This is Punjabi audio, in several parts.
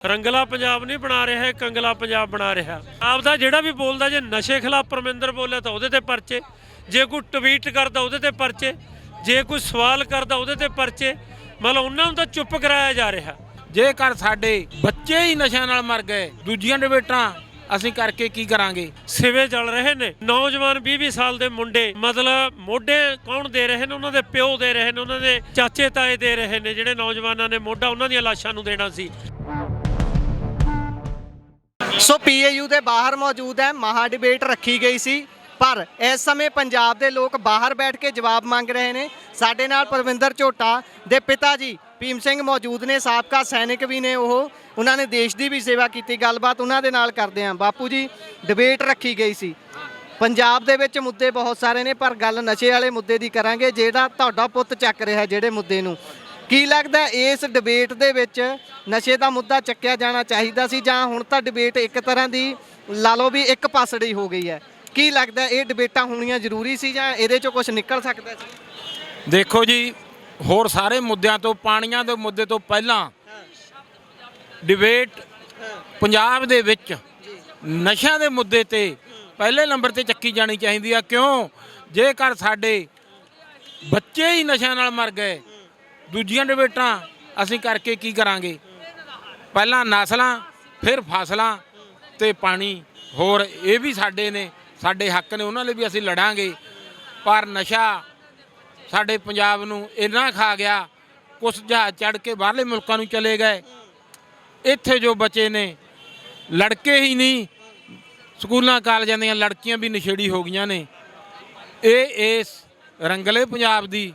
रंगला पंजाब नहीं बना रहा है, कंगला पंजाब बना रहा। आपदा जिहड़ा भी बोलदा जे नशे खिलाफ परमिंदर बोले तो उहदे ते परचे, जे कोई ट्वीट करदा उहदे ते परचे, जे कोई सवाल करदा उहदे ते परचे। मतलब उन्हां नूं तां चुप कराया जा रहा। जेकर साडे बच्चे ही नशा नाल मर गए, दूजियां डिबेटां ਅਸੀਂ ਕਰਕੇ ਕੀ ਕਰਾਂਗੇ। ਸਿਵੇ ਚੱਲ ਰਹੇ ਨੇ ਨੌਜਵਾਨ 20-20 ਸਾਲ ਦੇ ਮੁੰਡੇ, ਮਤਲਬ ਮੋਢੇ ਕੌਣ ਦੇ ਰਹੇ ਨੇ? ਉਹਨਾਂ ਦੇ ਪਿਓ ਦੇ ਰਹੇ ਨੇ, ਉਹਨਾਂ ਦੇ ਚਾਚੇ ਤਾਏ ਦੇ ਰਹੇ ਨੇ। ਜਿਹੜੇ ਨੌਜਵਾਨਾਂ ਨੇ ਮੋਢਾ ਉਹਨਾਂ ਦੀਆਂ ਲਾਸ਼ਾਂ ਨੂੰ ਦੇਣਾ ਸੀ। ਸੋ ਪੀਏਯੂ ਦੇ ਬਾਹਰ ਮੌਜੂਦ ਹੈ, ਮਹਾ ਡਿਬੇਟ ਰੱਖੀ ਗਈ ਸੀ, ਪਰ ਇਸ ਸਮੇਂ ਪੰਜਾਬ ਦੇ ਲੋਕ ਬਾਹਰ ਬੈਠ ਕੇ ਜਵਾਬ ਮੰਗ ਰਹੇ ਨੇ। ਸਾਡੇ ਨਾਲ ਪਰਵਿੰਦਰ ਝੋਟਾ ਦੇ ਪਿਤਾ ਜੀ ਭੀਮ ਸਿੰਘ ਮੌਜੂਦ ਨੇ, ਸਾਬਕਾ ਸੈਨਿਕ ਵੀ ਨੇ ਉਹ, ਉਹਨਾਂ ਨੇ ਦੇਸ਼ ਦੀ ਵੀ ਸੇਵਾ ਕੀਤੀ। ਗੱਲਬਾਤ ਉਹਨਾਂ ਦੇ ਨਾਲ ਕਰਦੇ ਹਾਂ। ਬਾਪੂ ਜੀ, ਡਿਬੇਟ ਰੱਖੀ ਗਈ ਸੀ, ਪੰਜਾਬ ਦੇ ਵਿੱਚ ਮੁੱਦੇ ਬਹੁਤ ਸਾਰੇ ਨੇ, ਪਰ ਗੱਲ ਨਸ਼ੇ ਵਾਲੇ ਮੁੱਦੇ ਦੀ ਕਰਾਂਗੇ ਜਿਹੜਾ ਤੁਹਾਡਾ ਪੁੱਤ ਚੱਕ ਰਿਹਾ। ਜਿਹੜੇ ਮੁੱਦੇ ਨੂੰ ਕੀ ਲੱਗਦਾ ਇਸ ਡਿਬੇਟ ਦੇ ਵਿੱਚ ਨਸ਼ੇ ਦਾ ਮੁੱਦਾ ਚੱਕਿਆ ਜਾਣਾ ਚਾਹੀਦਾ ਸੀ, ਜਾਂ ਹੁਣ ਤਾਂ ਡਿਬੇਟ ਇੱਕ ਤਰ੍ਹਾਂ ਦੀ ਲਾ ਲਓ ਵੀ ਇੱਕ ਪਾਸੜੀ ਹੋ ਗਈ ਹੈ? ਕੀ ਲੱਗਦਾ ਇਹ ਡਿਬੇਟਾਂ ਹੋਣੀਆਂ ਜ਼ਰੂਰੀ ਸੀ ਜਾਂ ਇਹਦੇ 'ਚੋਂ ਕੁਝ ਨਿਕਲ ਸਕਦਾ ਸੀ? ਦੇਖੋ ਜੀ, ਹੋਰ ਸਾਰੇ ਮੁੱਦਿਆਂ ਤੋਂ, ਪਾਣੀਆਂ ਦੇ ਮੁੱਦੇ ਤੋਂ ਪਹਿਲਾਂ ਡਿਬੇਟ ਪੰਜਾਬ ਦੇ ਵਿੱਚ ਨਸ਼ਿਆਂ ਦੇ ਮੁੱਦੇ ਤੇ ਪਹਿਲੇ ਨੰਬਰ ਤੇ ਚੱਕੀ ਜਾਣੀ ਚਾਹੀਦੀ ਆ। ਕਿਉਂ? ਜੇਕਰ ਸਾਡੇ ਬੱਚੇ ਹੀ ਨਸ਼ਿਆਂ ਨਾਲ ਮਰ ਗਏ, ਦੂਜੀਆਂ ਡਿਬੇਟਾਂ ਅਸੀਂ ਕਰਕੇ ਕੀ ਕਰਾਂਗੇ? ਪਹਿਲਾਂ ਨਸਲਾਂ, ਫਿਰ ਫਸਲਾਂ ਤੇ ਪਾਣੀ। ਹੋਰ ਇਹ ਵੀ ਸਾਡੇ ਨੇ, ਸਾਡੇ ਹੱਕ ਨੇ, ਉਹਨਾਂ ਲਈ ਵੀ ਅਸੀਂ ਲੜਾਂਗੇ। ਪਰ ਨਸ਼ਾ ਸਾਡੇ ਪੰਜਾਬ ਨੂੰ ਇੰਨਾ ਖਾ ਗਿਆ, ਕੁਛ ਜਹਾਜ਼ ਚੜ੍ਹ ਕੇ ਬਾਹਰਲੇ ਮੁਲਕਾਂ ਨੂੰ ਚਲੇ ਗਏ। ਇੱਥੇ ਜੋ ਬੱਚੇ ਨੇ, ਲੜਕੇ ਹੀ ਨਹੀਂ, ਸਕੂਲਾਂ ਕਾਲਜਾਂ ਦੀਆਂ ਲੜਕੀਆਂ ਵੀ ਨਸ਼ੇੜੀ ਹੋ ਗਈਆਂ ਨੇ। ਇਹ ਇਸ ਰੰਗਲੇ ਪੰਜਾਬ ਦੀ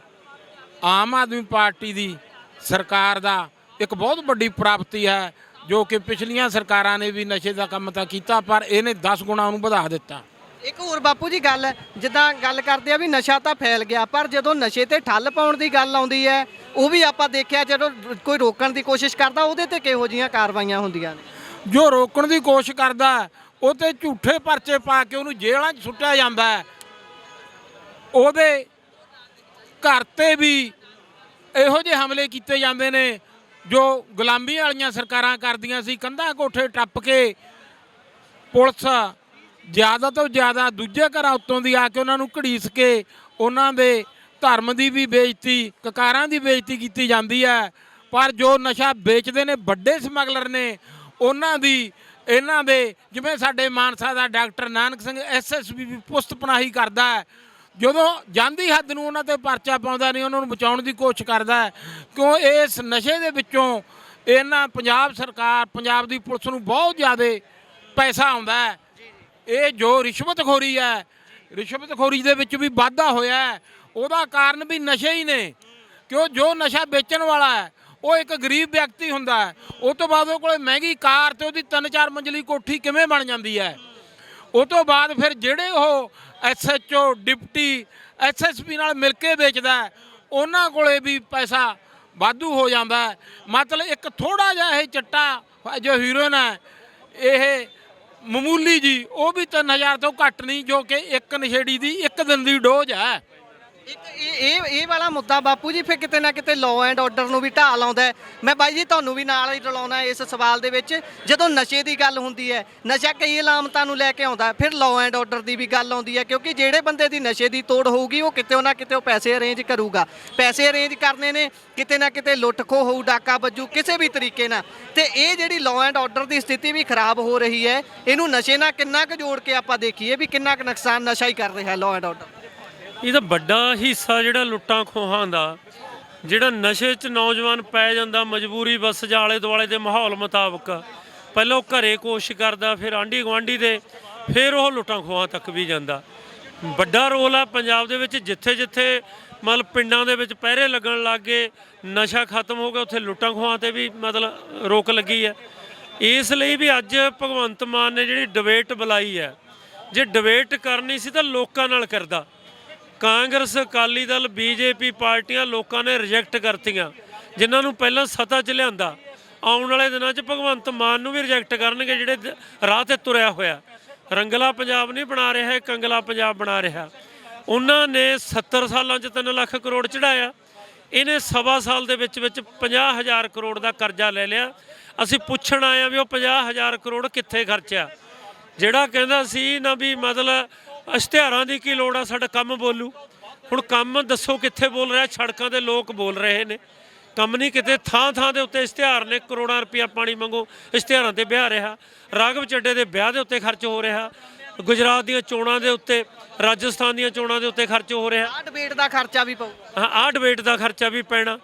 ਆਮ ਆਦਮੀ ਪਾਰਟੀ ਦੀ ਸਰਕਾਰ ਦਾ ਇੱਕ ਬਹੁਤ ਵੱਡੀ ਪ੍ਰਾਪਤੀ ਹੈ, ਜੋ ਕਿ ਪਿਛਲੀਆਂ ਸਰਕਾਰਾਂ ਨੇ ਵੀ ਨਸ਼ੇ ਦਾ ਕੰਮ ਤਾਂ ਕੀਤਾ, ਪਰ ਇਹਨੇ 10 ਗੁਣਾ ਉਹਨੂੰ ਵਧਾ ਦਿੱਤਾ। ਇੱਕ ਹੋਰ ਬਾਪੂ ਜੀ ਗੱਲ, ਜਿੱਦਾਂ ਗੱਲ ਕਰਦੇ ਆ ਵੀ ਨਸ਼ਾ ਤਾਂ ਫੈਲ ਗਿਆ, ਪਰ ਜਦੋਂ ਨਸ਼ੇ ਤੇ ਠੱਲ ਪਾਉਣ ਦੀ ਗੱਲ ਆਉਂਦੀ ਹੈ, ਉਹ ਵੀ ਆਪਾਂ ਦੇਖਿਆ ਜਦੋਂ ਕੋਈ ਰੋਕਣ ਦੀ ਕੋਸ਼ਿਸ਼ ਕਰਦਾ ਉਹਦੇ ਤੇ ਕਿਹੋ ਜਿਹੀਆਂ ਕਾਰਵਾਈਆਂ ਹੁੰਦੀਆਂ ਨੇ? ਜੋ ਰੋਕਣ ਦੀ ਕੋਸ਼ਿਸ਼ ਕਰਦਾ ਉਹ ਤੇ ਝੂਠੇ ਪਰਚੇ ਪਾ ਕੇ ਉਹਨੂੰ ਜੇਲ੍ਹਾਂ 'ਚ ਸੁੱਟਿਆ ਜਾਂਦਾ ਹੈ। ਉਹਦੇ ਘਰ ਤੇ ਵੀ ਇਹੋ ਜਿਹੇ ਹਮਲੇ ਕੀਤੇ ਜਾਂਦੇ ਨੇ ਜੋ ਗੁਲਾਮੀ ਵਾਲੀਆਂ ਸਰਕਾਰਾਂ ਕਰਦੀਆਂ ਸੀ। ਕੰਧਾਂ ਕੋਠੇ ਟੱਪ ਕੇ ਪੁਲਿਸ ਜ਼ਿਆਦਾ ਤੋਂ ਜ਼ਿਆਦਾ ਦੂਜੇ ਘਰਾਂ ਉੱਤੋਂ ਦੀ ਆ ਕੇ ਉਹਨਾਂ ਨੂੰ ਘੜੀਸ ਕੇ ਉਹਨਾਂ ਦੇ ਧਰਮ ਦੀ ਵੀ ਬੇਇੱਜ਼ਤੀ, ਕਕਾਰਾਂ ਦੀ ਬੇਇੱਜ਼ਤੀ ਕੀਤੀ ਜਾਂਦੀ ਹੈ। ਪਰ ਜੋ ਨਸ਼ਾ ਵੇਚਦੇ ਨੇ ਵੱਡੇ ਸਮਗਲਰ ਨੇ, ਉਹਨਾਂ ਦੀ, ਇਹਨਾਂ ਦੇ, ਜਿਵੇਂ ਸਾਡੇ ਮਾਨਸਾ ਦਾ ਡਾਕਟਰ ਨਾਨਕ ਸਿੰਘ SSB ਵੀ ਪੁਸਤ ਪਨਾਹੀ ਕਰਦਾ ਹੈ। ਜਦੋਂ ਜਾਂਦੀ ਹੱਦ ਨੂੰ ਉਹਨਾਂ 'ਤੇ ਪਰਚਾ ਪਾਉਂਦਾ ਨਹੀਂ, ਉਹਨਾਂ ਨੂੰ ਬਚਾਉਣ ਦੀ ਕੋਸ਼ਿਸ਼ ਕਰਦਾ ਹੈ। ਕਿਉਂ? ਇਸ ਨਸ਼ੇ ਦੇ ਵਿੱਚੋਂ ਇਹਨਾਂ ਪੰਜਾਬ ਸਰਕਾਰ, ਪੰਜਾਬ ਦੀ ਪੁਲਿਸ ਨੂੰ ਬਹੁਤ ਜ਼ਿਆਦਾ ਪੈਸਾ ਆਉਂਦਾ ਹੈ। ਇਹ ਜੋ ਰਿਸ਼ਵਤਖੋਰੀ ਹੈ, ਰਿਸ਼ਵਤਖੋਰੀ ਦੇ ਵਿੱਚ ਵੀ ਵਾਧਾ ਹੋਇਆ ਹੈ, ਉਹਦਾ ਕਾਰਨ ਵੀ ਨਸ਼ੇ ਹੀ ਨੇ। ਕਿਉਂ? ਜੋ ਨਸ਼ਾ ਵੇਚਣ ਵਾਲਾ ਹੈ ਉਹ ਇੱਕ ਗਰੀਬ ਵਿਅਕਤੀ ਹੁੰਦਾ ਹੈ, ਉਹ ਤੋਂ ਬਾਅਦ ਉਹ ਕੋਲ ਮਹਿੰਗੀ ਕਾਰ ਤੇ ਉਹਦੀ 3-4 ਮੰਜ਼ਲੀ ਕੋਠੀ ਕਿਵੇਂ ਬਣ ਜਾਂਦੀ ਹੈ? ਉਹ ਤੋਂ ਬਾਅਦ ਫਿਰ ਜਿਹੜੇ ਉਹ SHO, ਡਿਪਟੀ SSP ਨਾਲ ਮਿਲ ਕੇ ਵੇਚਦਾ, ਉਹਨਾਂ ਕੋਲੇ ਵੀ ਪੈਸਾ ਵਾਧੂ ਹੋ ਜਾਂਦਾ ਹੈ। ਮਤਲਬ ਇੱਕ ਥੋੜ੍ਹਾ ਜਿਹਾ ਇਹ ਚੱਟਾ ਜੋ ਹੀਰੋਇਨ ਹੈ, ਇਹ ਮਾਮੂਲੀ ਜੀ, ਉਹ ਵੀ 3000 ਤੋਂ ਘੱਟ ਨਹੀਂ, ਜੋ ਕਿ ਇੱਕ ਨਸ਼ੇੜੀ ਦੀ ਇੱਕ ਦਿਨ ਦੀ ਡੋਜ਼ ਹੈ। ਇੱਕ ਇਹ ਵਾਲਾ ਮੁੱਦਾ ਬਾਪੂ ਜੀ ਫਿਰ ਕਿਤੇ ਨਾ ਕਿਤੇ ਲਾਅ ਐਂਡ ਆਰਡਰ ਨੂੰ ਵੀ ਢਾਹ ਲਾਉਂਦਾ ਹੈ। ਮੈਂ ਬਾਈ ਜੀ ਤੁਹਾਨੂੰ ਵੀ ਨਾਲ ਹੀ ਰਲਾਉਣਾ ਇਸ ਸਵਾਲ ਦੇ ਵਿੱਚ। ਜਦੋਂ ਨਸ਼ੇ ਦੀ ਗੱਲ ਹੁੰਦੀ ਹੈ, ਨਸ਼ਾ ਕਈ ਅਲਾਮਤਾਂ ਨੂੰ ਲੈ ਕੇ ਆਉਂਦਾ, ਫਿਰ ਲਾਅ ਐਂਡ ਆਰਡਰ ਦੀ ਵੀ ਗੱਲ ਆਉਂਦੀ ਹੈ, ਕਿਉਂਕਿ ਜਿਹੜੇ ਬੰਦੇ ਦੀ ਨਸ਼ੇ ਦੀ ਤੋੜ ਹੋਊਗੀ ਉਹ ਕਿਤੇ ਨਾ ਕਿਤੇ ਉਹ ਪੈਸੇ ਅਰੇਂਜ ਕਰੂਗਾ। ਪੈਸੇ ਅਰੇਂਜ ਕਰਨੇ ਨੇ, ਕਿਤੇ ਨਾ ਕਿਤੇ ਲੁੱਟ ਖੋਹ ਹੋਊ, ਡਾਕਾ ਵੱਜੂ ਕਿਸੇ ਵੀ ਤਰੀਕੇ ਨਾਲ। ਤੇ ਇਹ ਜਿਹੜੀ ਲਾਅ ਐਂਡ ਆਰਡਰ ਦੀ ਸਥਿਤੀ ਵੀ ਖਰਾਬ ਹੋ ਰਹੀ ਹੈ, ਇਹਨੂੰ ਨਸ਼ੇ ਨਾਲ ਕਿੰਨਾ ਕੁ ਜੋੜ ਕੇ ਆਪਾਂ ਦੇਖੀਏ ਵੀ ਕਿੰਨਾ ਕੁ ਨੁਕਸਾਨ ਨਸ਼ਾ ਹੀ ਕਰ ਰਿਹਾ ਲਾਅ ਐਂਡ ਆਰਡਰ? ਇਹਦਾ ਵੱਡਾ ਹਿੱਸਾ ਜਿਹੜਾ ਲੁੱਟਾਂ ਖੋਹਾਂ ਦਾ, ਜਿਹੜਾ ਨਸ਼ੇ 'ਚ ਨੌਜਵਾਨ ਪੈ ਜਾਂਦਾ ਮਜਬੂਰੀ ਬਸ ਜਾਂ ਆਲੇ ਦੁਆਲੇ ਦੇ ਮਾਹੌਲ ਮੁਤਾਬਕ। ਪਹਿਲਾਂ ਉਹ ਘਰੇ ਕੋਸ਼ਿਸ਼ ਕਰਦਾ, ਫਿਰ ਆਂਢੀ ਗੁਆਂਢੀ ਦੇ, ਫਿਰ ਉਹ ਲੁੱਟਾਂ ਖੋਹਾਂ ਤੱਕ ਵੀ ਜਾਂਦਾ। ਵੱਡਾ ਰੋਲ ਆ ਪੰਜਾਬ ਦੇ ਵਿੱਚ। ਜਿੱਥੇ ਜਿੱਥੇ ਮਤਲਬ ਪਿੰਡਾਂ ਦੇ ਵਿੱਚ ਪਹਿਰੇ ਲੱਗਣ ਲੱਗ ਗਏ, ਨਸ਼ਾ ਖਤਮ ਹੋ ਗਿਆ, ਉੱਥੇ ਲੁੱਟਾਂ ਖੋਹਾਂ 'ਤੇ ਵੀ ਮਤਲਬ ਰੋਕ ਲੱਗੀ ਹੈ। ਇਸ ਲਈ ਵੀ ਅੱਜ ਭਗਵੰਤ ਮਾਨ ਨੇ ਜਿਹੜੀ ਡਿਬੇਟ ਬੁਲਾਈ ਹੈ, ਜੇ ਡਿਬੇਟ ਕਰਨੀ ਸੀ ਤਾਂ ਲੋਕਾਂ ਨਾਲ ਕਰਦਾ। ਕਾਂਗਰਸ, ਅਕਾਲੀ ਦਲ, BJP ਪਾਰਟੀਆਂ ਲੋਕਾਂ ਨੇ ਰਿਜੈਕਟ ਕਰਤੀਆਂ, ਜਿਨ੍ਹਾਂ ਨੂੰ ਪਹਿਲਾਂ ਸੱਤਾ 'ਚ ਲਿਆਂਦਾ। ਆਉਣ ਵਾਲੇ ਦਿਨਾਂ 'ਚ ਭਗਵੰਤ ਮਾਨ ਨੂੰ ਵੀ ਰਿਜੈਕਟ ਕਰਨਗੇ, ਜਿਹੜੇ ਰਾਹ 'ਤੇ ਤੁਰਿਆ ਹੋਇਆ। ਰੰਗਲਾ ਪੰਜਾਬ ਨਹੀਂ ਬਣਾ ਰਿਹਾ ਹੈ, ਕੰਗਲਾ ਪੰਜਾਬ ਬਣਾ ਰਿਹਾ। ਉਹਨਾਂ ਨੇ 70 ਸਾਲਾਂ 'ਚ 3 ਲੱਖ ਕਰੋੜ ਚੜਾਇਆ, ਇਹਨੇ 1.25 ਸਾਲ ਦੇ ਵਿੱਚ 50,000 ਕਰੋੜ ਦਾ ਕਰਜ਼ਾ ਲੈ ਲਿਆ। ਅਸੀਂ ਪੁੱਛਣ ਆਏ ਆ ਵੀ ਉਹ 50,000 ਕਰੋੜ ਕਿੱਥੇ ਖਰਚਿਆ। ਜਿਹੜਾ ਕਹਿੰਦਾ ਸੀ ਨਾ ਵੀ ਮਤਲਬ ਇਸ਼ਤਿਹਾਰਾਂ ਦੀ ਕੀ ਲੋੜ ਆ, ਸਾਡਾ ਕੰਮ ਬੋਲੂ। ਹੁਣ ਕੰਮ ਦੱਸੋ ਕਿੱਥੇ ਬੋਲ ਰਿਹਾ? ਸੜਕਾਂ ਦੇ ਲੋਕ ਬੋਲ ਰਹੇ ਨੇ, ਕੰਮ ਨਹੀਂ ਕਿਤੇ। ਥਾਂ ਥਾਂ ਦੇ ਉੱਤੇ ਇਸ਼ਤਿਹਾਰ ਨੇ, ਕਰੋੜਾਂ ਰੁਪਇਆ ਪਾਣੀ ਮੰਗੋ ਇਸ਼ਤਿਹਾਰਾਂ ਤੇ ਵਿਆਹ ਰਿਹਾ। ਰਾਘਵ ਚੱਡੇ ਦੇ ਵਿਆਹ ਦੇ ਉੱਤੇ ਖਰਚ ਹੋ ਰਿਹਾ, ਗੁਜਰਾਤ ਦੀਆਂ ਚੋਣਾਂ ਦੇ ਉੱਤੇ, ਰਾਜਸਥਾਨ ਦੀਆਂ ਚੋਣਾਂ ਦੇ ਉੱਤੇ ਖਰਚ ਹੋ ਰਿਹਾ। ਆਹ ਡਿਬੇਟ ਦਾ ਖਰਚਾ ਵੀ ਪਊ। ਹਾਂ, ਆਹ ਡਿਬੇਟ ਦਾ ਖਰਚਾ ਵੀ ਪੈਣਾ।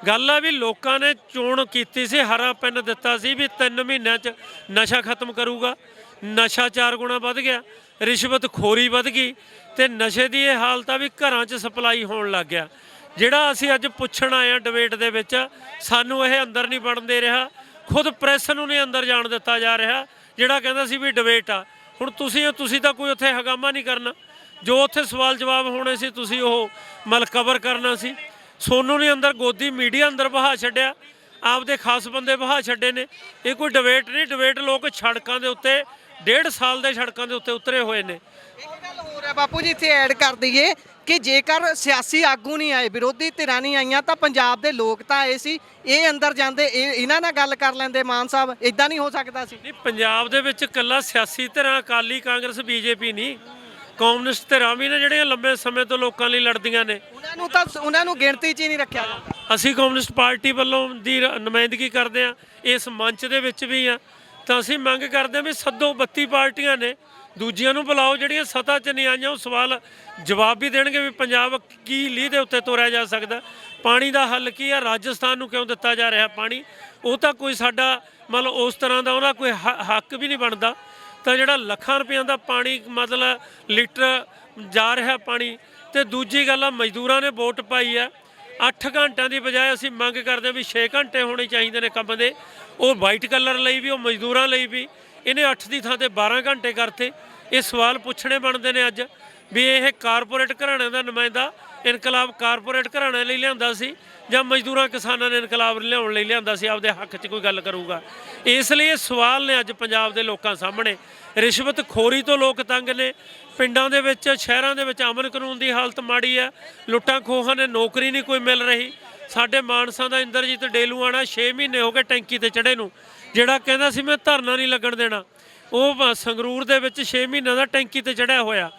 ਗੱਲ ਆ ਵੀ ਲੋਕਾਂ ਨੇ ਚੋਣ ਕੀਤੀ ਸੀ, ਹਰਾ ਪੈਨ ਦਿੱਤਾ ਸੀ ਵੀ 3 ਮਹੀਨਿਆਂ 'ਚ ਨਸ਼ਾ ਖਤਮ ਕਰੂਗਾ। ਨਸ਼ਾ 4 ਗੁਣਾ ਵੱਧ ਗਿਆ, ਰਿਸ਼ਵਤ ਖੋਰੀ ਵੱਧ ਗਈ, ਤੇ ਨਸ਼ੇ ਦੀ ਇਹ ਹਾਲਤ ਆ ਵੀ ਘਰਾਂ 'ਚ ਸਪਲਾਈ ਹੋਣ ਲੱਗ ਗਿਆ। ਜਿਹੜਾ ਅਸੀਂ ਅੱਜ ਪੁੱਛਣ ਆਏ ਆ ਡਿਬੇਟ ਦੇ ਵਿੱਚ, ਸਾਨੂੰ ਇਹ ਅੰਦਰ ਨਹੀਂ ਵੜਨ ਦੇ ਰਿਹਾ। ਖੁਦ ਪ੍ਰੈਸ ਨੂੰ ਨਹੀਂ ਅੰਦਰ ਜਾਣ ਦਿੱਤਾ ਜਾ ਰਿਹਾ। ਜਿਹੜਾ ਕਹਿੰਦਾ ਸੀ ਵੀ ਡਿਬੇਟ ਆ, ਹੁਣ ਤੁਸੀਂ ਤਾਂ ਕੋਈ ਉੱਥੇ ਹੰਗਾਮਾ ਨਹੀਂ ਕਰਨਾ। ਜੋ ਉੱਥੇ ਸਵਾਲ ਜਵਾਬ ਹੋਣੇ ਸੀ ਤੁਸੀਂ ਉਹ ਕਵਰ ਕਰਨਾ ਸੀ। ਸੋਨੂੰ ਨੇ ਅੰਦਰ ਗੋਦੀ ਮੀਡੀਆ ਅੰਦਰ ਬਹਾ ਛੱਡਿਆ, ਆਪਦੇ ਖਾਸ ਬੰਦੇ ਬਹਾ ਛੱਡੇ ਨੇ। ਇਹ ਕੋਈ ਡਿਬੇਟ ਨਹੀਂ। ਡਿਬੇਟ ਲੋਕ ਸੜਕਾਂ ਦੇ ਉੱਤੇ 1.5 ਸਾਲ ਦੇ ਸੜਕਾਂ ਦੇ ਉੱਤੇ ਉਤਰੇ ਹੋਏ ਨੇ। ਇੱਕ ਗੱਲ ਹੋਰ ਹੈ ਬਾਪੂ ਜੀ, ਇੱਥੇ ਐਡ ਕਰ ਦਈਏ ਕਿ ਜੇਕਰ ਸਿਆਸੀ ਆਗੂ ਨਹੀਂ ਆਏ, ਵਿਰੋਧੀ ਧਿਰਾਂ ਨਹੀਂ ਆਈਆਂ, ਤਾਂ ਪੰਜਾਬ ਦੇ ਲੋਕ ਤਾਂ ਆਏ ਸੀ। ਇਹ ਅੰਦਰ ਜਾਂਦੇ, ਇਹਨਾਂ ਨਾਲ ਗੱਲ ਕਰ ਲੈਂਦੇ ਮਾਨ ਸਾਹਿਬ। ਇਦਾਂ ਨਹੀਂ ਹੋ ਸਕਦਾ ਸੀ? ਨਹੀਂ, ਪੰਜਾਬ ਦੇ ਵਿੱਚ ਇਕੱਲਾ ਸਿਆਸੀ ਧਿਰਾਂ ਅਕਾਲੀ, ਕਾਂਗਰਸ, ਬੀਜੇਪੀ ਨਹੀਂ, ਕਮਿਊਨਿਸਟ ਧਿਰਾਂ ਵੀ ਨੇ ਜਿਹੜੀਆਂ ਲੰਬੇ ਸਮੇਂ ਤੋਂ ਲੋਕਾਂ ਲਈ ਲੜਦੀਆਂ ਨੇ। ਉਹਨਾਂ ਨੂੰ ਗਿਣਤੀ 'ਚ ਹੀ ਨਹੀਂ ਰੱਖਿਆ ਜਾਂਦਾ। ਅਸੀਂ ਕਮਿਊਨਿਸਟ ਪਾਰਟੀ ਵੱਲੋਂ ਦੀ ਨੁਮਾਇੰਦਗੀ ਕਰਦੇ ਹਾਂ, ਇਸ ਮੰਚ ਦੇ ਵਿੱਚ ਵੀ ਆ। ਤਾਂ ਅਸੀਂ ਮੰਗ ਕਰਦੇ ਹਾਂ ਵੀ ਸੱਦੋ, 32 ਪਾਰਟੀਆਂ ਨੇ, ਦੂਜੀਆਂ ਨੂੰ ਬੁਲਾਓ ਜਿਹੜੀਆਂ ਸੱਤਾ 'ਚ ਨਹੀਂ ਆਈਆਂ। ਉਹ ਸਵਾਲ ਜਵਾਬ ਵੀ ਦੇਣਗੇ ਵੀ ਪੰਜਾਬ ਕੀ ਲੀਹ ਦੇ ਉੱਤੇ ਤੋਰਿਆ ਜਾ ਸਕਦਾ, ਪਾਣੀ ਦਾ ਹੱਲ ਕੀ ਆ, ਰਾਜਸਥਾਨ ਨੂੰ ਕਿਉਂ ਦਿੱਤਾ ਜਾ ਰਿਹਾ ਪਾਣੀ। ਉਹ ਤਾਂ ਕੋਈ ਸਾਡਾ ਉਸ ਤਰ੍ਹਾਂ ਦਾ ਉਹਦਾ ਕੋਈ ਹੱਕ ਵੀ ਨਹੀਂ ਬਣਦਾ। ਤਾਂ ਜਿਹੜਾ ਲੱਖਾਂ ਰੁਪਈਆਂ ਦਾ ਪਾਣੀ ਲੀਟਰ ਜਾ ਰਿਹਾ ਪਾਣੀ। ਤੇ ਦੂਜੀ ਗੱਲ ਆ, ਮਜ਼ਦੂਰਾਂ ਨੇ ਵੋਟ ਪਾਈ ਆ। 8 ਘੰਟਿਆਂ ਦੀ ਬਜਾਏ ਅਸੀਂ ਮੰਗ ਕਰਦੇ ਹਾਂ ਵੀ 6 ਘੰਟੇ ਹੋਣੇ ਚਾਹੀਦੇ ਨੇ ਕੰਮ ਦੇ। ਉਹ ਵਾਈਟ ਕਲਰ ਲਈ ਵੀ, ਉਹ ਮਜ਼ਦੂਰਾਂ ਲਈ ਵੀ। ਇਹਨੇ 8 ਦੀ ਥਾਂ ਤੇ 12 ਘੰਟੇ ਕਰਤੇ। ਇਹ ਸਵਾਲ ਪੁੱਛਣੇ ਬਣਦੇ ਨੇ ਅੱਜ ਵੀ ਇਹ ਕਾਰਪੋਰੇਟ ਘਰਾਣਿਆਂ ਦਾ ਨੁਮਾਇੰਦਾ ਇਨਕਲਾਬ ਕਾਰਪੋਰੇਟ ਘਰਾਣਿਆਂ ਲਈ ਲਿਆਂਦਾ ਸੀ ਜਾਂ ਮਜ਼ਦੂਰਾਂ ਕਿਸਾਨਾਂ ਨੇ ਇਨਕਲਾਬ ਲਿਆਉਣ ਲਈ ਲਿਆਂਦਾ ਸੀ, ਆਪਦੇ ਹੱਕ 'ਚ ਕੋਈ ਗੱਲ ਕਰੂਗਾ। ਇਸ ਲਈ ਇਹ ਸਵਾਲ ਨੇ ਅੱਜ ਪੰਜਾਬ ਦੇ ਲੋਕਾਂ ਸਾਹਮਣੇ। ਰਿਸ਼ਵਤ ਖੋਰੀ ਤੋਂ ਲੋਕ ਤੰਗ ਨੇ। ਪਿੰਡਾਂ ਦੇ ਵਿੱਚ, ਸ਼ਹਿਰਾਂ ਦੇ ਵਿੱਚ ਅਮਨ ਕਾਨੂੰਨ ਦੀ ਹਾਲਤ ਮਾੜੀ ਹੈ। ਲੁੱਟਾਂ ਖੋਹਾਂ ਨੇ, ਨੌਕਰੀ ਨਹੀਂ ਕੋਈ ਮਿਲ ਰਹੀ। ਸਾਡੇ ਮਾਨਸਾ ਦਾ ਇੰਦਰਜੀਤ ਡੇਲੂਆਣਾ 6 ਮਹੀਨੇ ਹੋ ਗਏ ਟੈਂਕੀ ਤੇ ਚੜੇ ਨੂੰ, ਜਿਹੜਾ ਕਹਿੰਦਾ ਸੀ ਮੈਂ ਧਰਨਾ ਨਹੀਂ ਲੱਗਣ ਦੇਣਾ। ਉਹ ਸੰਗਰੂਰ ਦੇ ਵਿੱਚ 6 ਮਹੀਨਿਆਂ ਦਾ ਟੈਂਕੀ ਤੇ ਚੜਿਆ ਹੋਇਆ।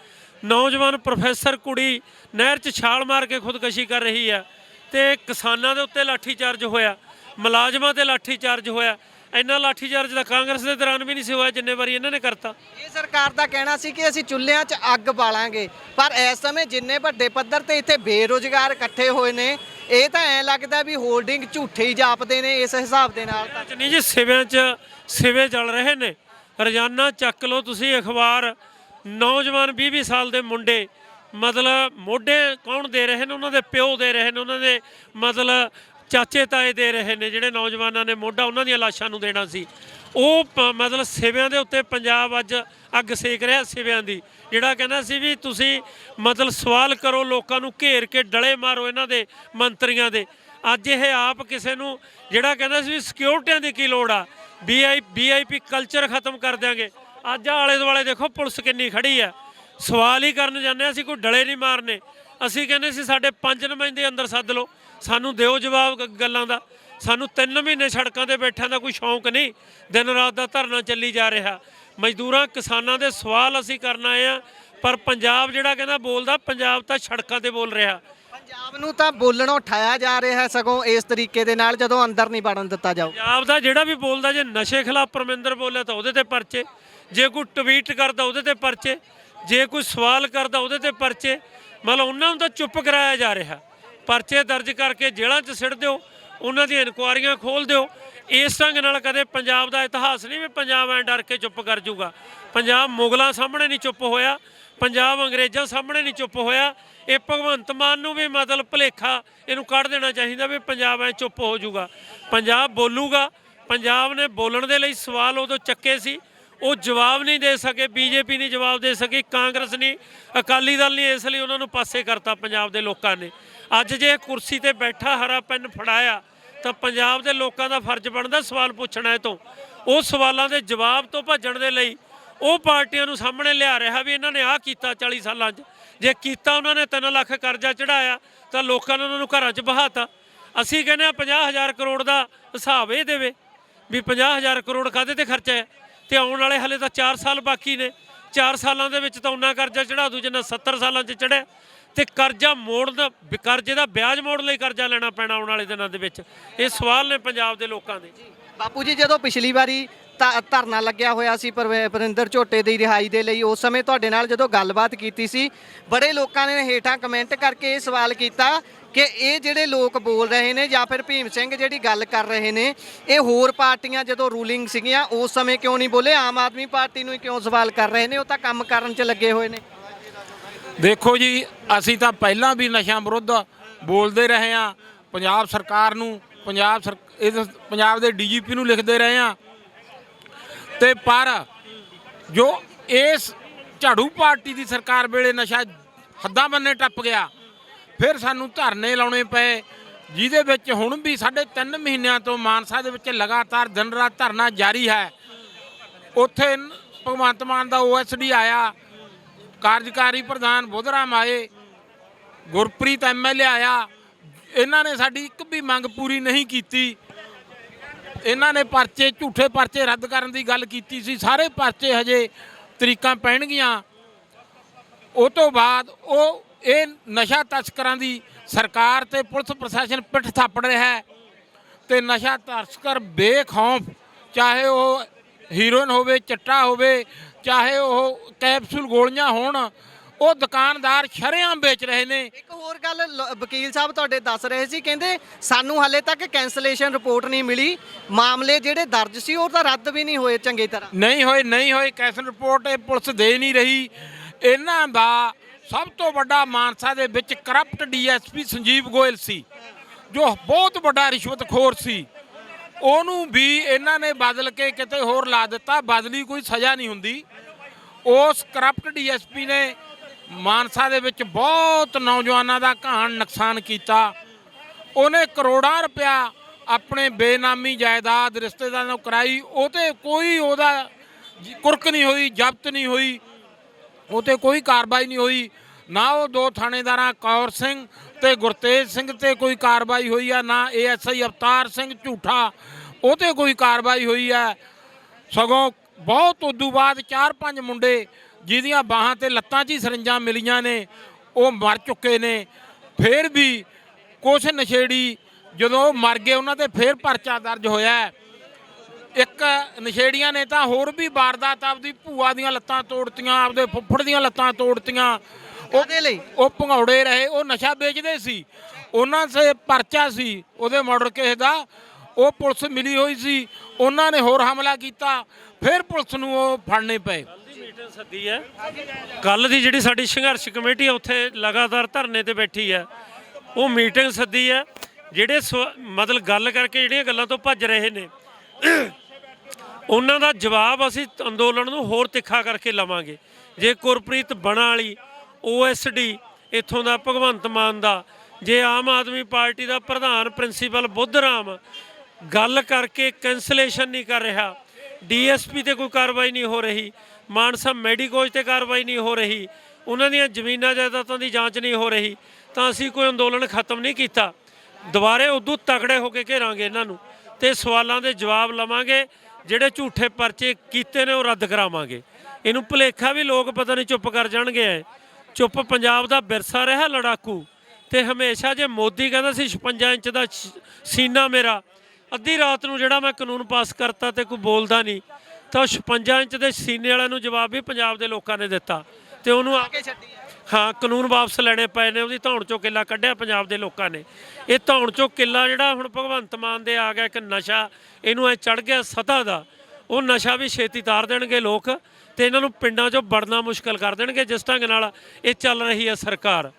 ਨੌਜਵਾਨ ਪ੍ਰੋਫੈਸਰ ਕੁੜੀ ਨਹਿਰ 'ਚ ਛਾਲ ਮਾਰ ਕੇ ਖੁਦਕੁਸ਼ੀ ਕਰ ਰਹੀ ਹੈ। ਤੇ ਕਿਸਾਨਾਂ ਦੇ ਉੱਤੇ ਲਾਠੀ ਚਾਰਜ ਹੋਇਆ, ਮੁਲਾਜ਼ਮਾਂ ਤੇ ਲਾਠੀ ਚਾਰਜ ਹੋਇਆ। ਇੰਨਾ ਲਾਠੀ ਚਾਰਜ ਦਾ ਕਾਂਗਰਸ ਦੇ ਦੌਰਾਨ ਵੀ ਨਹੀਂ ਸੀ ਹੋਇਆ ਜਿੰਨੇ ਵਾਰੀ ਇਹਨਾਂ ਨੇ ਕਰਤਾ। ਇਹ ਸਰਕਾਰ ਦਾ ਕਹਿਣਾ ਸੀ ਕਿ ਅਸੀਂ ਚੁੱਲ੍ਹਿਆਂ 'ਚ ਅੱਗ ਬਾਲਾਂਗੇ, ਪਰ ਇਸ ਸਮੇਂ ਜਿੰਨੇ ਵੱਡੇ ਪੱਧਰ ਤੇ ਇੱਥੇ ਬੇਰੁਜ਼ਗਾਰ ਇਕੱਠੇ ਹੋਏ ਨੇ, ਇਹ ਤਾਂ ਐਂ ਲੱਗਦਾ ਵੀ ਹੋਲਡਿੰਗ ਝੂਠੇ ਹੀ ਜਾਪਦੇ ਨੇ ਇਸ ਹਿਸਾਬ ਦੇ ਨਾਲ। ਤਾਂ ਨਹੀਂ ਜੀ, ਸਿਵਿਆਂ 'ਚ ਸਿਵੇ ਚੱਲ ਰਹੇ ਨੇ। ਰੋਜ਼ਾਨਾ ਚੱਕ ਲਓ ਤੁਸੀਂ ਅਖਬਾਰ, ਨੌਜਵਾਨ 20-20 ਸਾਲ ਦੇ ਮੁੰਡੇ ਮੋਢੇ ਕੌਣ ਦੇ ਰਹੇ ਨੇ? ਉਹਨਾਂ ਦੇ ਪਿਓ ਦੇ ਰਹੇ ਨੇ, ਉਹਨਾਂ ਦੇ ਚਾਚੇ ਤਾਏ ਦੇ ਰਹੇ ਨੇ। ਜਿਹੜੇ ਨੌਜਵਾਨਾਂ ਨੇ ਮੋਢਾ ਉਹਨਾਂ ਦੀਆਂ ਲਾਸ਼ਾਂ ਨੂੰ ਦੇਣਾ ਸੀ, ਉਹ ਸਿਵਿਆਂ ਦੇ ਉੱਤੇ ਪੰਜਾਬ ਅੱਜ ਅੱਗ ਸੇਕ ਰਿਹਾ ਸਿਵਿਆਂ ਦੀ। ਜਿਹੜਾ ਕਹਿੰਦਾ ਸੀ ਵੀ ਤੁਸੀਂ ਸਵਾਲ ਕਰੋ, ਲੋਕਾਂ ਨੂੰ ਘੇਰ ਕੇ ਡਲੇ ਮਾਰੋ ਇਹਨਾਂ ਦੇ ਮੰਤਰੀਆਂ ਦੇ। ਅੱਜ ਇਹ ਆਪ ਕਿਸੇ ਨੂੰ, ਜਿਹੜਾ ਕਹਿੰਦਾ ਸੀ ਵੀ ਸਿਕਿਉਰਟੀਆਂ ਦੀ ਕੀ ਲੋੜ ਆ, VIP ਕਲਚਰ ਖਤਮ ਕਰ ਦਿਆਂਗੇ। ਅੱਜ ਆਲੇ ਦੁਆਲੇ ਦੇਖੋ ਪੁਲਿਸ ਕਿੰਨੀ ਖੜੀ ਆ। ਸਵਾਲ ਹੀ ਕਰਨ ਜਾਂਦੇ, ਅਸੀਂ ਕੋਈ ਡਲੇ ਨਹੀਂ ਮਾਰਨੇ। ਅਸੀਂ ਕਹਿੰਦੇ ਸੀ ਸਾਡੇ 5 ਨੁਮਾਇੰਦੇ ਅੰਦਰ ਸੱਦ ਲਓ, ਸਾਨੂੰ ਦਿਓ ਜਵਾਬ ਗੱਲਾਂ ਦਾ। ਸਾਨੂੰ 3 ਮਹੀਨੇ ਸੜਕਾਂ 'ਤੇ ਬੈਠਿਆਂ ਦਾ ਕੋਈ ਸ਼ੌਂਕ ਨਹੀਂ। ਦਿਨ ਰਾਤ ਦਾ ਧਰਨਾ ਚੱਲੀ ਜਾ ਰਿਹਾ। ਮਜ਼ਦੂਰਾਂ ਕਿਸਾਨਾਂ ਦੇ ਸਵਾਲ ਅਸੀਂ ਕਰਨ ਆਏ ਆ। ਪਰ ਪੰਜਾਬ ਜਿਹੜਾ ਕਹਿੰਦਾ ਬੋਲਦਾ, ਪੰਜਾਬ ਤਾਂ ਸੜਕਾਂ 'ਤੇ ਬੋਲ ਰਿਹਾ। ਪੰਜਾਬ ਨੂੰ ਤਾਂ ਬੋਲਣੋਂ ਉਠਾਇਆ ਜਾ ਰਿਹਾ ਹੈ ਸਗੋਂ ਇਸ ਤਰੀਕੇ ਦੇ ਨਾਲ, ਜਦੋਂ ਅੰਦਰ ਨਹੀਂ ਵੜਨ ਦਿੱਤਾ ਜਾਊ। ਪੰਜਾਬ ਦਾ ਜਿਹੜਾ ਵੀ ਬੋਲਦਾ, ਜੇ ਨਸ਼ੇ ਖਿਲਾਫ ਪਰਮਿੰਦਰ ਬੋਲਿਆ ਤਾਂ ਉਹਦੇ ਤੇ ਪਰਚੇ, ਜੇ ਕੋਈ ਟਵੀਟ ਕਰਦਾ ਉਹਦੇ ਤੇ ਪਰਚੇ, ਜੇ ਕੋਈ ਸਵਾਲ ਕਰਦਾ ਉਹਦੇ ਤੇ ਪਰਚੇ। ਉਹਨਾਂ ਨੂੰ ਤਾਂ ਚੁੱਪ ਕਰਾਇਆ ਜਾ ਰਿਹਾ। ਪਰਚੇ ਦਰਜ ਕਰਕੇ ਜੇਲ੍ਹਾਂ 'ਚ ਸਿੱਟ ਦਿਓ, ਉਹਨਾਂ ਦੀਆਂ ਇਨਕੁਆਰੀਆਂ ਖੋਲ੍ਹ ਦਿਓ। ਇਸ ਢੰਗ ਨਾਲ ਕਦੇ ਪੰਜਾਬ ਦਾ ਇਤਿਹਾਸ ਨਹੀਂ ਵੀ ਪੰਜਾਬ ਐਂ ਡਰ ਕੇ ਚੁੱਪ ਕਰ ਜੂਗਾ। ਪੰਜਾਬ ਮੁਗਲਾਂ ਸਾਹਮਣੇ ਨਹੀਂ ਚੁੱਪ ਹੋਇਆ, ਪੰਜਾਬ ਅੰਗਰੇਜ਼ਾਂ ਸਾਹਮਣੇ ਨਹੀਂ ਚੁੱਪ ਹੋਇਆ। ਇਹ ਭਗਵੰਤ ਮਾਨ ਨੂੰ ਵੀ ਭੁਲੇਖਾ ਇਹਨੂੰ ਕੱਢ ਦੇਣਾ ਚਾਹੀਦਾ ਵੀ ਪੰਜਾਬ ਐਂ ਚੁੱਪ ਹੋ ਜੂਗਾ। ਪੰਜਾਬ ਬੋਲੂਗਾ। ਪੰਜਾਬ ਨੇ ਬੋਲਣ ਦੇ ਲਈ ਸਵਾਲ ਉਦੋਂ ਚੱਕੇ ਸੀ, ਉਹ ਜਵਾਬ ਨਹੀਂ ਦੇ ਸਕੇ। ਬੀਜੇਪੀ ਨਹੀਂ ਜਵਾਬ ਦੇ ਸਕੀ, ਕਾਂਗਰਸ ਨਹੀਂ, ਅਕਾਲੀ ਦਲ ਨਹੀਂ। ਇਸ ਲਈ ਉਹਨਾਂ ਨੂੰ ਪਾਸੇ ਕਰਤਾ ਪੰਜਾਬ ਦੇ ਲੋਕਾਂ ਨੇ। ਅੱਜ ਜੇ ਕੁਰਸੀ ਤੇ ਬੈਠਾ ਹਰਾ ਪੈਨ ਫੜਾਇਆ ਤਾਂ ਪੰਜਾਬ ਦੇ ਲੋਕਾਂ ਦਾ ਫਰਜ਼ ਬਣਦਾ ਸਵਾਲ ਪੁੱਛਣਾ। ਇਹ ਤੋਂ ਉਹ ਸਵਾਲਾਂ ਦੇ ਜਵਾਬ ਤੋਂ ਭੱਜਣ ਦੇ ਲਈ ਉਹ ਪਾਰਟੀਆਂ ਨੂੰ ਸਾਹਮਣੇ ਲਿਆ ਰਿਹਾ ਵੀ ਇਹਨਾਂ ਨੇ ਆਹ ਕੀਤਾ 40 ਸਾਲਾਂ 'ਚ। ਜੇ ਕੀਤਾ ਉਹਨਾਂ ਨੇ 3 ਲੱਖ ਕਰਜ਼ਾ ਚੜਾਇਆ ਤਾਂ ਲੋਕਾਂ ਨੇ ਉਹਨਾਂ ਨੂੰ ਘਰਾਂ 'ਚ ਬਹਾਤਾ। ਅਸੀਂ ਕਹਿੰਦੇ ਹਾਂ 50,000 ਕਰੋੜ ਦਾ ਹਿਸਾਬ ਇਹ ਦੇਵੇ ਵੀ 50,000 ਕਰੋੜ ਕਾਹਦੇ ਤੇ ਖਰਚਾ ਹੈ, ਤੇ ਆਉਣ ਵਾਲੇ ਹਲੇ ਤਾਂ 4 ਸਾਲ ਬਾਕੀ ਨੇ। 4 ਸਾਲਾਂ ਦੇ ਵਿੱਚ ਤਾਂ ਉਨਾ ਕਰਜ਼ਾ ਚੜਾ ਦੂ ਜਿੰਨਾ 70 ਸਾਲਾਂ 'ਚ ਚੜਿਆ, ਤੇ ਕਰਜ਼ਾ ਮੋੜਨ ਦਾ, ਕਰਜ਼ੇ ਦਾ ਵਿਆਜ ਮੋੜਨ ਲਈ ਕਰਜ਼ਾ ਲੈਣਾ ਪੈਣਾ ਆਉਣ ਵਾਲੇ ਦਿਨਾਂ ਦੇ ਵਿੱਚ। ਇਹ ਸਵਾਲ ਨੇ ਪੰਜਾਬ ਦੇ ਲੋਕਾਂ ਦੇ। ਬਾਪੂ ਜੀ, ਜਦੋਂ ਪਿਛਲੀ ਵਾਰੀ ਧਰਨਾ ਲੱਗਿਆ ਹੋਇਆ ਸੀ ਪਰਵਿੰਦਰ ਝੋਟੇ ਦੀ ਰਿਹਾਈ ਦੇ ਲਈ, ਉਸ ਸਮੇਂ ਤੁਹਾਡੇ ਨਾਲ ਜਦੋਂ ਗੱਲਬਾਤ ਕੀਤੀ ਸੀ, ਬੜੇ ਲੋਕਾਂ ਨੇ ਹੇਠਾਂ ਕਮੈਂਟ ਕਰਕੇ ਇਹ ਸਵਾਲ ਕੀਤਾ ਕਿ ਇਹ ਜਿਹੜੇ ਲੋਕ ਬੋਲ ਰਹੇ ਨੇ ਜਾਂ ਫਿਰ ਭੀਮ ਸਿੰਘ ਜਿਹੜੀ ਗੱਲ ਕਰ ਰਹੇ ਨੇ, ਇਹ ਹੋਰ ਪਾਰਟੀਆਂ ਜਦੋਂ ਰੂਲਿੰਗ ਸੀਗੀਆਂ ਉਸ ਸਮੇਂ ਕਿਉਂ ਨਹੀਂ ਬੋਲੇ, ਆਮ ਆਦਮੀ ਪਾਰਟੀ ਨੂੰ ਹੀ ਕਿਉਂ ਸਵਾਲ ਕਰ ਰਹੇ ਨੇ, ਉਹ ਤਾਂ ਕੰਮ ਕਰਨ 'ਚ ਲੱਗੇ ਹੋਏ ਨੇ। ਦੇਖੋ ਜੀ, ਅਸੀਂ ਤਾਂ ਪਹਿਲਾਂ ਵੀ ਨਸ਼ਿਆਂ ਵਿਰੁੱਧ ਬੋਲਦੇ ਰਹੇ ਹਾਂ, ਪੰਜਾਬ ਸਰਕਾਰ ਨੂੰ, ਪੰਜਾਬ ਦੇ ਡੀਜੀਪੀ ਨੂੰ ਲਿਖਦੇ ਰਹੇ ਹਾਂ, ਤੇ ਪਰ ਜੋ ਇਸ ਝਾੜੂ ਪਾਰਟੀ ਦੀ ਸਰਕਾਰ ਵੇਲੇ ਨਸ਼ਾ ਹੱਦਾਂ ਬੰਨੇ ਟੱਪ ਗਿਆ, ਫਿਰ ਸਾਨੂੰ ਧਰਨੇ ਲਾਉਣੇ ਪਏ, ਜਿਹਦੇ ਵਿੱਚ ਹੁਣ ਵੀ 3.5 ਮਹੀਨਿਆਂ ਤੋਂ ਮਾਨਸਾ ਦੇ ਵਿੱਚ ਲਗਾਤਾਰ ਦਿਨ ਰਾਤ ਧਰਨਾ ਜਾਰੀ ਹੈ। ਉੱਥੇ ਭਗਵੰਤ ਮਾਨ ਦਾ OSD ਆਇਆ, ਕਾਰਜਕਾਰੀ ਪ੍ਰਧਾਨ ਬੁੱਧਰਾਮ ਆਏ, ਗੁਰਪ੍ਰੀਤ MLA ਆਇਆ, ਇਹਨਾਂ ਨੇ ਸਾਡੀ ਇੱਕ ਵੀ ਮੰਗ ਪੂਰੀ ਨਹੀਂ ਕੀਤੀ। ਇਹਨਾਂ ਨੇ ਪਰਚੇ, ਝੂਠੇ ਪਰਚੇ ਰੱਦ ਕਰਨ ਦੀ ਗੱਲ ਕੀਤੀ ਸੀ, ਸਾਰੇ ਪਰਚੇ ਹਜੇ ਤਰੀਕਾਂ ਪੈਣਗੀਆਂ। ਉਹ ਤੋਂ ਬਾਅਦ ਇਹ ਨਸ਼ਾ ਤਸਕਰਾਂ ਦੀ ਸਰਕਾਰ ਤੇ ਪੁਲਿਸ ਪ੍ਰਸ਼ਾਸਨ ਪਿੱਠ ਥਾਪੜ ਰਿਹਾ ਹੈ, ਤੇ ਨਸ਼ਾ ਤਸਕਰ ਬੇਖੌਫ, ਚਾਹੇ ਉਹ ਹੀਰੋਇਨ ਹੋਵੇ, ਚਿੱਟਾ ਹੋਵੇ, ਚਾਹੇ ਉਹ ਕੈਪਸੂਲ ਗੋਲੀਆਂ ਹੋਣ, ਉਹ ਦੁਕਾਨਦਾਰ ਸ਼ਰੇਆਮ ਵੇਚ ਰਹੇ ਨੇ। ਇੱਕ ਹੋਰ ਗੱਲ ਵਕੀਲ ਸਾਹਿਬ ਤੁਹਾਡੇ ਦੱਸ ਰਹੇ ਸੀ, ਕਹਿੰਦੇ ਸਾਨੂੰ ਹਾਲੇ ਤੱਕ ਕੈਂਸਲੇਸ਼ਨ ਰਿਪੋਰਟ ਨਹੀਂ ਮਿਲੀ, ਮਾਮਲੇ ਜਿਹੜੇ ਦਰਜ ਸੀ ਉਹ ਤਾਂ ਰੱਦ ਵੀ ਨਹੀਂ ਹੋਏ ਚੰਗੀ ਤਰ੍ਹਾਂ। ਨਹੀਂ ਹੋਏ ਕੈਂਸਲ ਰਿਪੋਰਟ ਇਹ ਪੁਲਿਸ ਦੇ ਨਹੀਂ ਰਹੀ। ਇਹਨਾਂ ਦਾ ਸਭ ਤੋਂ ਵੱਡਾ ਮਾਨਸਾ ਦੇ ਵਿੱਚ ਕਰਪਟ DSP ਸੰਜੀਵ ਗੋਇਲ ਸੀ, ਜੋ ਬਹੁਤ ਵੱਡਾ ਰਿਸ਼ਵਤਖੋਰ ਸੀ। ਉਹਨੂੰ ਵੀ ਇਹਨਾਂ ਨੇ ਬਦਲ ਕੇ ਕਿਤੇ ਹੋਰ ਲਾ ਦਿੱਤਾ, ਬਦਲੀ ਕੋਈ ਸਜ਼ਾ ਨਹੀਂ ਹੁੰਦੀ। ਉਸ ਕਰਪਟ DSP ਨੇ ਮਾਨਸਾ ਦੇ ਵਿੱਚ ਬਹੁਤ ਨੌਜਵਾਨਾਂ ਦਾ ਘਾਣ ਨੁਕਸਾਨ ਕੀਤਾ। ਉਹਨੇ ਕਰੋੜਾਂ ਰੁਪਇਆ ਆਪਣੇ ਬੇਨਾਮੀ ਜਾਇਦਾਦ ਰਿਸ਼ਤੇਦਾਰਾਂ ਨੂੰ ਕਰਾਈ, ਉਹ 'ਤੇ ਕੋਈ ਉਹਦਾ ਕੁਰਕ ਨਹੀਂ ਹੋਈ, ਜ਼ਬਤ ਨਹੀਂ ਹੋਈ, ਉਹ 'ਤੇ ਕੋਈ ਕਾਰਵਾਈ ਨਹੀਂ ਹੋਈ। ਨਾ ਉਹ 2 ਥਾਣੇਦਾਰਾਂ ਕੌਰ ਸਿੰਘ ਤੇ ਗੁਰਤੇਜ ਸਿੰਘ ਤੇ ਕੋਈ ਕਾਰਵਾਈ ਹੋਈ ਆ, ਨਾ ASI ਅਵਤਾਰ ਸਿੰਘ ਝੂਠਾ, ਉਹ 'ਤੇ ਕੋਈ ਕਾਰਵਾਈ ਹੋਈ ਹੈ। ਸਗੋਂ ਬਹੁਤ ਉਦੋਂ ਬਾਅਦ 4-5 ਮੁੰਡੇ ਜਿਹਦੀਆਂ ਬਾਹਾਂ ਤੇ ਲੱਤਾਂ 'ਚ ਹੀ ਸਰਿੰਜਾਂ ਮਿਲੀਆਂ ਨੇ, ਉਹ ਮਰ ਚੁੱਕੇ ਨੇ। ਫਿਰ ਵੀ ਕੁਛ ਨਸ਼ੇੜੀ ਜਦੋਂ ਉਹ ਮਰ ਗਏ, ਉਹਨਾਂ 'ਤੇ ਫਿਰ ਪਰਚਾ ਦਰਜ ਹੋਇਆ। ਇੱਕ ਨਸ਼ੇੜੀਆਂ ਨੇ ਤਾਂ ਹੋਰ ਵੀ ਵਾਰਦਾਤ, ਆਪਦੀ ਭੂਆ ਦੀਆਂ ਲੱਤਾਂ ਤੋੜਤੀਆਂ, ਆਪਦੇ ਫੁੱਫੜ ਦੀਆਂ ਲੱਤਾਂ ਤੋੜਤੀਆਂ। ਉਹ ਭੰਗੌੜੇ ਰਹੇ, ਉਹ ਨਸ਼ਾ ਵੇਚਦੇ ਸੀ, ਉਹਨਾਂ 'ਤੇ ਪਰਚਾ ਸੀ ਉਹਦੇ ਮਰਡਰ ਕੇਸ ਦਾ, ਉਹ ਪੁਲਿਸ ਮਿਲੀ ਹੋਈ ਸੀ, ਉਹਨਾਂ ਨੇ ਹੋਰ ਹਮਲਾ ਕੀਤਾ, ਫਿਰ ਪੁਲਿਸ ਨੂੰ ਉਹ ਫੜਨੇ ਪਏ। ਮੀਟਿੰਗ ਸੱਦੀ ਹੈ ਕੱਲ ਦੀ, ਜਿਹੜੀ ਸਾਡੀ ਸੰਘਰਸ਼ ਕਮੇਟੀ ਉੱਥੇ ਲਗਾਤਾਰ ਧਰਨੇ ਤੇ ਬੈਠੀ ਹੈ, ਉਹ ਮੀਟਿੰਗ ਸੱਦੀ ਹੈ। ਜਿਹੜੇ ਮਤਲਬ ਗੱਲ ਕਰਕੇ ਜਿਹੜੀਆਂ ਗੱਲਾਂ ਤੋਂ ਭੱਜ ਰਹੇ ਨੇ, ਉਹਨਾਂ ਦਾ ਜਵਾਬ ਅਸੀਂ ਅੰਦੋਲਨ ਨੂੰ ਹੋਰ ਤਿੱਖਾ ਕਰਕੇ ਲਵਾਂਗੇ। ਜੇ ਗੁਰਪ੍ਰੀਤ ਬਣਾ ਵਾਲੀ OSD ਇੱਥੋਂ ਦਾ ਭਗਵੰਤ ਮਾਨ ਦਾ, ਜੇ ਆਮ ਆਦਮੀ ਪਾਰਟੀ ਦਾ ਪ੍ਰਧਾਨ ਪ੍ਰਿੰਸੀਪਲ ਬੁੱਧਰਾਮ ਗੱਲ ਕਰਕੇ ਕੈਂਸਲੇਸ਼ਨ ਨਹੀਂ ਕਰ ਰਿਹਾ, DSP ਤੇ ਕੋਈ ਕਾਰਵਾਈ ਨਹੀਂ ਹੋ ਰਹੀ, ਮਾਨਸਾ ਮੈਡੀਕੋਜ ਤੇ ਕਾਰਵਾਈ ਨਹੀਂ ਹੋ ਰਹੀ, ਉਹਨਾਂ ਦੀਆਂ ਜ਼ਮੀਨਾਂ ਜਾਇਦਾਦਾਂ ਦੀ ਜਾਂਚ ਨਹੀਂ ਹੋ ਰਹੀ, ਤਾਂ ਅਸੀਂ ਕੋਈ ਅੰਦੋਲਨ ਖਤਮ ਨਹੀਂ ਕੀਤਾ। ਦੁਬਾਰੇ ਉਦੋਂ ਤਕੜੇ ਹੋ ਕੇ ਘੇਰਾਂਗੇ ਇਹਨਾਂ ਨੂੰ, ਤੇ ਸਵਾਲਾਂ ਦੇ ਜਵਾਬ ਲਵਾਂਗੇ। ਜਿਹੜੇ ਝੂਠੇ ਪਰਚੇ ਕੀਤੇ ਨੇ ਉਹ ਰੱਦ ਕਰਾਵਾਂਗੇ। ਇਹਨੂੰ ਭੁਲੇਖਾ ਵੀ ਲੋਕ ਪਤਾ ਨਹੀਂ ਚੁੱਪ ਕਰ ਜਾਣਗੇ। ਚੁੱਪ ਪੰਜਾਬ ਦਾ ਵਿਰਸਾ ਰਿਹਾ ਲੜਾਕੂ, ਤੇ ਹਮੇਸ਼ਾ ਜੇ ਮੋਦੀ ਕਹਿੰਦਾ ਸੀ 56 ਇੰਚ ਦਾ ਸੀਨਾ ਮੇਰਾ, ਅੱਧੀ ਰਾਤ ਨੂੰ ਜਿਹੜਾ ਮੈਂ ਕਾਨੂੰਨ ਪਾਸ ਕਰਤਾ ਤੇ ਕੋਈ ਬੋਲਦਾ ਨਹੀਂ, ਤਾਂ 56 ਇੰਚ ਦੇ ਸੀਨੇ ਵਾਲਿਆਂ ਨੂੰ ਜਵਾਬ ਵੀ ਪੰਜਾਬ ਦੇ ਲੋਕਾਂ ਨੇ ਦਿੱਤਾ, ਤੇ ਉਹਨੂੰ ਆ ਕੇ ਹਾਂ ਕਾਨੂੰਨ ਵਾਪਸ ਲੈਣੇ ਪਏ ਨੇ। ਉਹਦੀ ਧੌਣ ਚੋਂ ਕਿੱਲਾ ਕੱਢਿਆ ਪੰਜਾਬ ਦੇ ਲੋਕਾਂ ਨੇ। ਇਹ ਧੌਣ ਚੋਂ ਕਿੱਲਾ ਜਿਹੜਾ ਹੁਣ ਭਗਵੰਤ ਮਾਨ ਦੇ ਆ ਗਿਆ, ਇੱਕ ਨਸ਼ਾ ਇਹਨੂੰ ਐ ਚੜ ਗਿਆ ਸਤਾ ਦਾ, ਉਹ ਨਸ਼ਾ ਵੀ ਛੇਤੀ ਤਾਰ ਦੇਣਗੇ ਲੋਕ, ਤੇ ਇਹਨਾਂ ਨੂੰ ਪਿੰਡਾਂ 'ਚੋਂ ਵੜਨਾ ਮੁਸ਼ਕਲ ਕਰ ਦੇਣਗੇ ਜਿਸ ਢੰਗ ਨਾਲ ਇਹ ਚੱਲ ਰਹੀ ਹੈ ਸਰਕਾਰ।